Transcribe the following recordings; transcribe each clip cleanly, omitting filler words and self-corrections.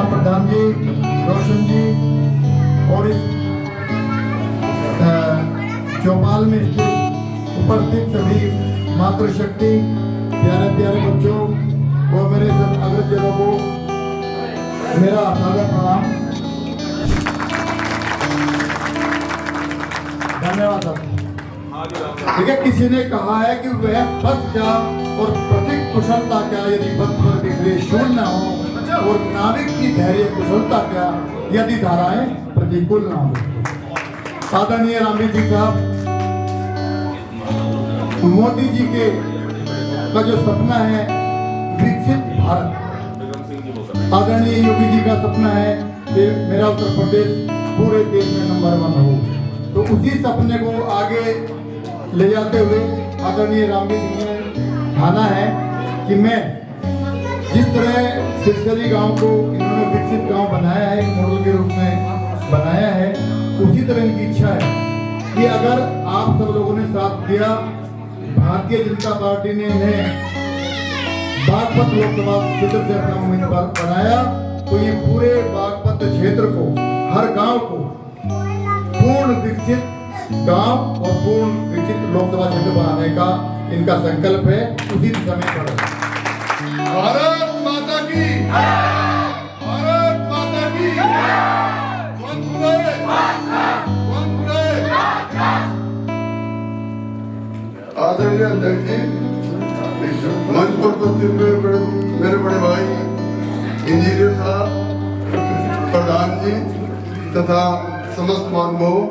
प्रधान जी, रोशन जी और इस चौपाल में उपस्थित सभी मातृशक्ति प्यारे प्यारे बच्चों और मेरे सब अग्रजनों को मेरा सादर प्रणाम। धन्यवाद। ठीक है, किसी ने कहा है कि वह पथ क्या और प्रतिक कुशलता क्या यदि पथ पर बिखरे शून्य हो और नाविक की धैर्य कुशलता क्या यदि धाराएं प्रतिकूल ना हो। आदरणीय रामजी जी साहब, मोदी जी के का जो सपना है विकसित भारत, आदरणीय योगी जी का सपना है कि मेरा उत्तर प्रदेश पूरे देश में नंबर 1 हो। तो उसी सपने को आगे ले जाते हुए आदरणीय रामजी जी ने ठाना है कि मैं जिस तरह सिरसरी गांव को इन्होंने विकसित गांव बनाया है, एक मॉडल के रूप में बनाया है, उसी तरह इनकी इच्छा है कि अगर आप सब लोगों ने साथ दिया, भारतीय जनता पार्टी ने इन्हें बागपत लोकसभा क्षेत्र से अपना उम्मीदवार बनाया, तो ये पूरे बागपत क्षेत्र को, हर गांव को पूर्ण विकसित गांव और पूर्ण विकसित लोकसभा क्षेत्र बनाने का इनका संकल्प है। उसी दिशा में बढ़ रहा है। भारत माता की, भारत माता की, वंदे वंदे। आदरणीय अध्यक्ष जी, मंच पर उपस्थित मेरे बड़े भाई इंजीनियर साहब, प्रधान जी तथा समस्त महानुभावों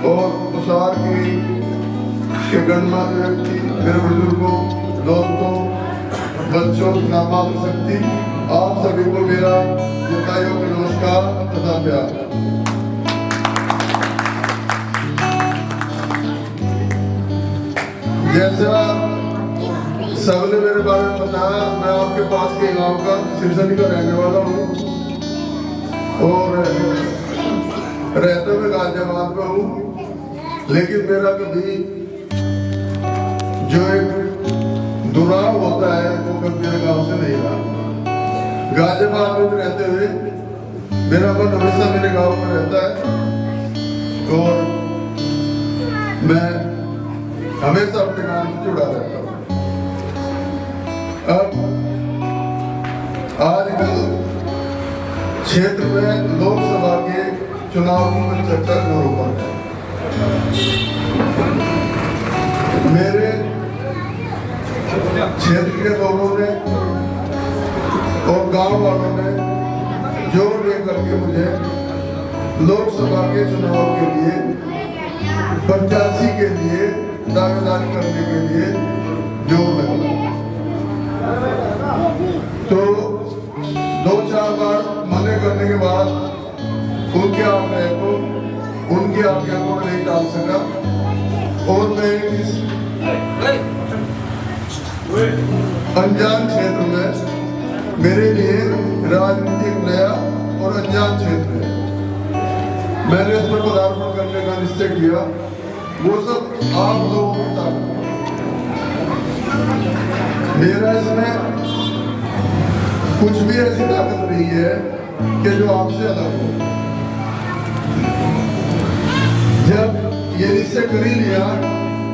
और प्रसार के गणमान्य व्यक्ति, मेरे बुजुर्गों, दोस्तों, बच्चों, नामात्र शक्ति, आप सभी को मेरा यथायोग्य नमस्कार तथा प्यार। जैसा सबने मेरे बारे में बताया, मैं आपके पास के गांव का सिरसरी का रहने वाला हूँ और रहते हुए गाजियाबाद में हूँ, लेकिन मेरा कभी जो एक दुराव होता है वो कभी मेरे गांव से नहीं रहा। गाजियाबाद में रहते हुए मेरा मन हमेशा मेरे गांव में रहता है और मैं हमेशा अपने गांव से जुड़ा रहता हूँ। अब आजकल क्षेत्र में लोकसभा के चुनाव की चर्चा जोरों पर है। मेरे क्षेत्र के लोगों ने और गांव वालों ने जोर देकर के मुझे लोकसभा के चुनाव के लिए, प्रत्याशी के लिए दावेदारी करने के लिए जोर लगाया। तो 2-4 बार मना करने के बाद उनके आज्ञा को नहीं टाल सका और मैं इस अनजान क्षेत्र में, मेरे लिए राजनीतिक नया और अनजान क्षेत्र है, मैंने इसमें पदार्पण करने का निश्चय किया। वो सब आप लोगों की ताकत, मेरा इसमें कुछ भी ऐसी ताकत नहीं है कि जो आपसे अलग हो। जब ये निश्चय कर ही लिया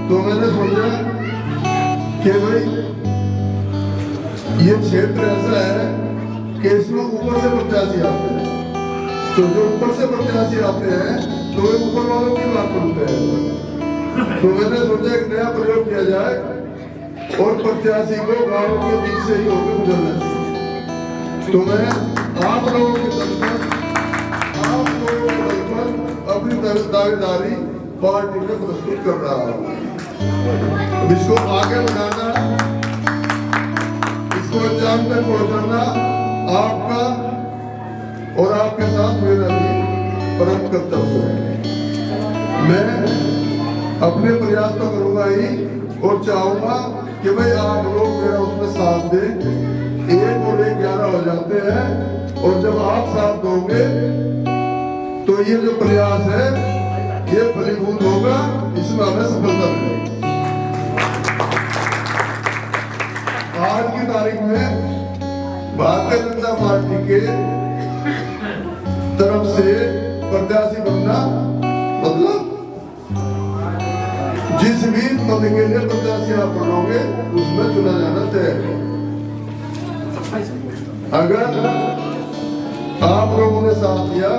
तो मैंने सोचा कि भाई ये क्षेत्र ऐसा है कि इसमें ऊपर से प्रत्याशी आते हैं, तो जो ऊपर से प्रत्याशी आते हैं तो वे ऊपर वालों की बात सुनते हैं। तो मैंने सोचा एक नया प्रयोग किया जाए और प्रत्याशी को गांव के बीच से ही होकर गुजरना चाहिए। तो मैं आप लोगों के दल पर अपनी दावेदारी पार्टी में प्रस्तुत कर रहा हूँ। इसको आगे बढ़ाना, इसको अंजाम तक पहुंचाना आपका और आपके साथ मेरा भी परम कर्तव्य है। मैं अपने प्रयास तो करूंगा ही और चाहूंगा कि भाई आप लोग मेरा उसमें साथ दें। 1 और 1 11 हो जाते हैं और जब आप साथ दोगे तो ये जो प्रयास है ये फलीभूत होगा, इसमें हमें सफलता मिलेगी। आज की तारीख में भारतीय जनता पार्टी के तरफ से प्रत्याशी बनना मतलब जिस भी पद के लिए प्रत्याशी आप बनोगे उसमें चुना जाना तय है। अगर आप लोगों ने साथ दिया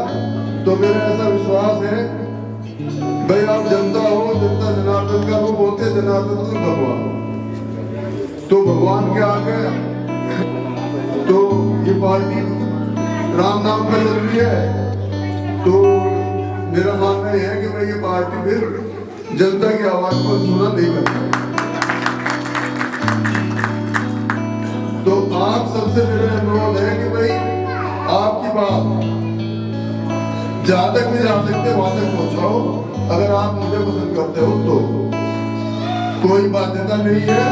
तो मेरा ऐसा विश्वास है, भाई आप जनता हो, जनता जनार्दन का रूप होते, जनार्दन तो भगवान, तो भगवान के आगे तो ये पार्टी राम नाम का चल रही है, तो मेरा मानना यह है कि भाई ये पार्टी फिर जनता की आवाज को सुना नहीं करती। तो आप सबसे मेरा अनुरोध है कि भाई आपकी बात जहां तक भी जा सकते वहां तक पहुंचाओ। अगर आप मुझे पसंद करते हो तो कोई बाध्यता नहीं है,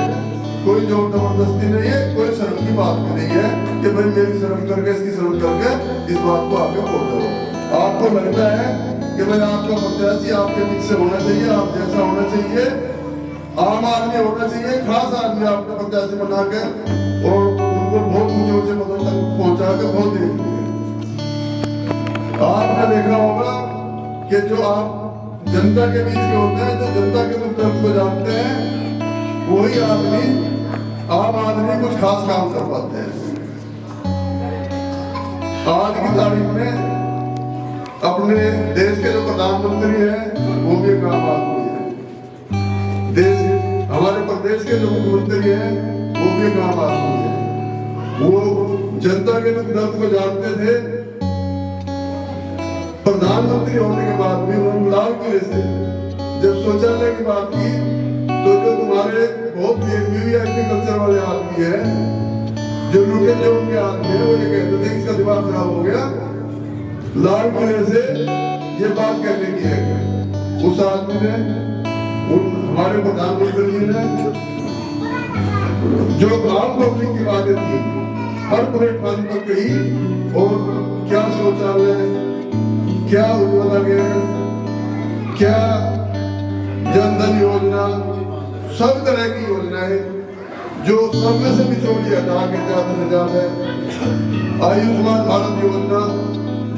कोई जोर जबरदस्ती नहीं है, कोई शर्म की बात भी नहीं है कि भाई मेरी शर्म करके इसकी शर्म करके इस बात को आगे पहुंचाओ। आपको लगता है कि भाई आपका प्रत्याशी आपके बीच से होना चाहिए, आप जैसा होना चाहिए, आम आदमी होना चाहिए, खास आदमी आपका प्रत्याशी बना के और उनको बहुत ऊंचे ऊंचे पदों तक पहुंचा के बहुत देख। आपने देखा होगा कि जो आप जनता के बीच के होते हैं, जो जनता के दुख दर्द को जानते हैं, वही आदमी आम आदमी कुछ खास काम कर पाते हैं। आज की तारीख में अपने देश के जो प्रधानमंत्री हैं वो भी एक आम आदमी है। देश हमारे प्रदेश के जो मुख्यमंत्री हैं वो भी एक आम आदमी है। वो जनता के दुख दर्द को जानते थे। प्रधानमंत्री होने के बाद भी उन्होंने लाल किले से जब शौचालय की बात की तो जो तुम्हारे बहुत एग्रीकल्चर वाले आदमी है, जो लुटे जो उनके आदमी है, वो ये कहते थे इसका दिमाग खराब हो गया, लाल किले से ये बात कहने की है। उस आदमी ने हमारे प्रधानमंत्री जी ने जो आम पब्लिक की बातें थी हर प्लेटफॉर्म पर कही, और क्या शौचालय, क्या उज्ज्वला गैस, क्या जनधन योजना, सब तरह की योजनाएं जो सब में से बिछोड़ी हटा के ज्यादा से ज्यादा, आयुष्मान भारत योजना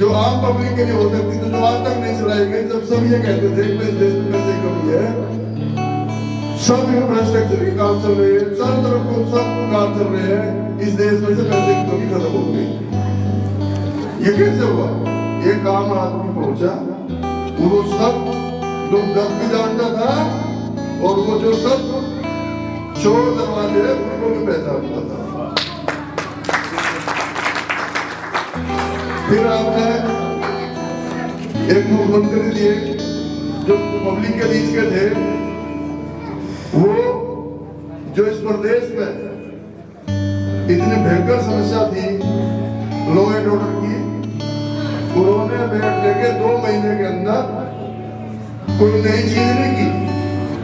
जो आम पब्लिक के लिए हो सकती थी, जो आज तक नहीं चलाई गई, जब सब ये कहते थे कि इस देश में पैसे की कमी है, सब इंफ्रास्ट्रक्चर के काम चल रहे हैं, चारों तरफ को सब काम चल रहे हैं, इस देश में से पैसे की कमी खत्म हो गई। ये कैसे हुआ? एक आम आदमी पहुंचा, वो सब दुख दर्द भी जानता था, और वो जो सब चोर दरवाजे है उनको भी पहचानता था। फिर आपने एक मुख्यमंत्री दिए जो पब्लिक के बीच के थे, वो जो इस प्रदेश में इतनी भयंकर समस्या थी लॉ एंड ऑर्डर की, उन्होंने बैठने के 2 महीने के अंदर कोई नई चीज नहीं की।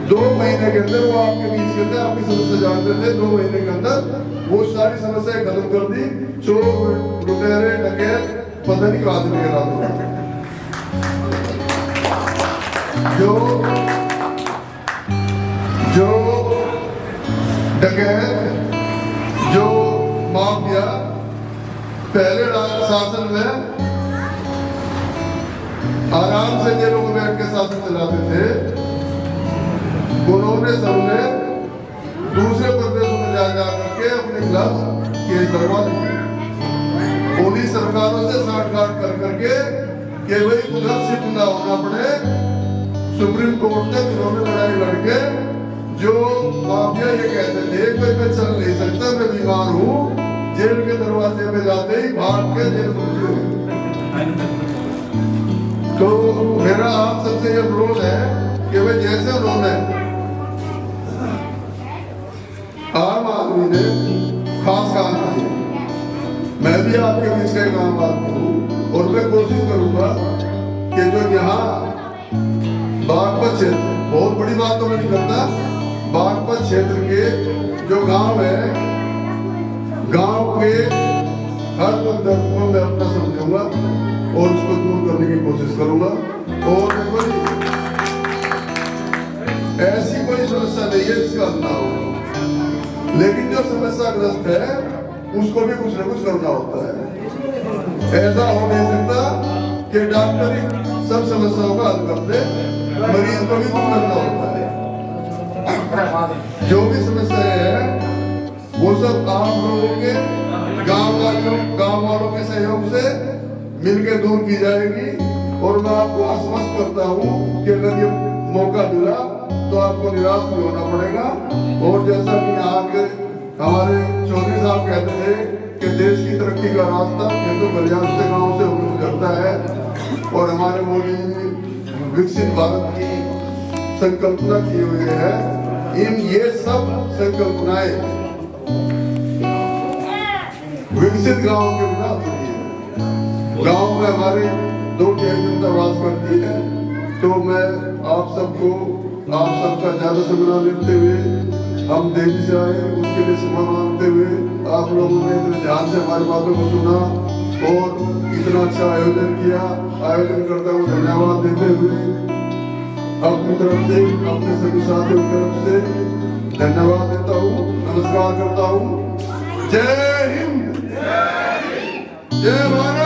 2 महीने के अंदर वो आपके बीच के थे, आपकी समस्या जानते थे, 2 महीने के अंदर वो सारी समस्याएं खत्म कर दी। चोर, लुटेरे, डकैत पता नहीं कहां से निकल आते थे। जो डकैत, जो माफिया पहले शासन में आराम से जेलों में बैठ के शासन चलाते थे, उन्होंने सबने दूसरे प्रदेशों में जा करके अपने खिलाफ केस लगवा दिए। उन्हीं सरकारों से साठगांठ कर करके कि भाई उधर शिफ्ट ना होना पड़े, सुप्रीम कोर्ट तक उन्होंने लड़ाई लड़के, जो माफिया ये कहते थे कोई मैं चल नहीं सकता, मैं बीमार हूँ, जेल के दरवाजे में जाते ही भाग के जेल पहुंचे। तो मेरा आप सबसे ये अनुरोध है कि भाई जैसे उन्होंने आम आदमी ने खास काम किए, मैं भी आपके बीच का एक आम आदमी हूँ, और मैं कोशिश करूंगा कि जो यहाँ बागपत क्षेत्र, बहुत बड़ी बात तो मैं नहीं करता, बागपत क्षेत्र के जो गांव है, गांव के हर दुख दर्द को मैं अपना समझूंगा और उसको दूर करने की कोशिश करूंगा। और ऐसी कोई समस्या नहीं है जिसका हल ना हो, लेकिन जो समस्याग्रस्त है उसको भी कुछ ना कुछ करना होता है। ऐसा हो नहीं सकता कि डॉक्टर ही सब समस्याओं का हल कर दे, मरीज को भी कुछ करना होता है। जो भी समस्याएं हैं वो सब आप लोगों के गांव वालों के सहयोग से मिलकर दूर की जाएगी। और मैं आपको आश्वस्त करता हूँ कि अगर ये मौका मिला तो आपको निराश नहीं होना पड़ेगा। और जैसा कि यहाँ के हमारे चौधरी साहब कहते थे कि देश की तरक्की का रास्ता हिंदू कल्याण से गाँव से होकर गुजरता है। और हमारे मोदी जी विकसित भारत की संकल्पना की हुई है। ये सब संकल्पनाएं विकसित गांव के बिना अधूरी है। गांव में हमारी 2/3 जनता वास करती है। तो मैं आप सबका ज्यादा समय लेते हुए हम दिल्ली से आए, उसके लिए क्षमा मांगते हुए आप लोगों ने इतने ध्यान से हमारी बातों को सुना और इतना अच्छा आयोजन किया। आयोजन करता हुए धन्यवाद देते हुए अपनी तरफ से अपने सभी साथियों की तरफ से धन्यवाद देता हूँ, नमस्कार करता हूँ। जय हिंद, जय भारत।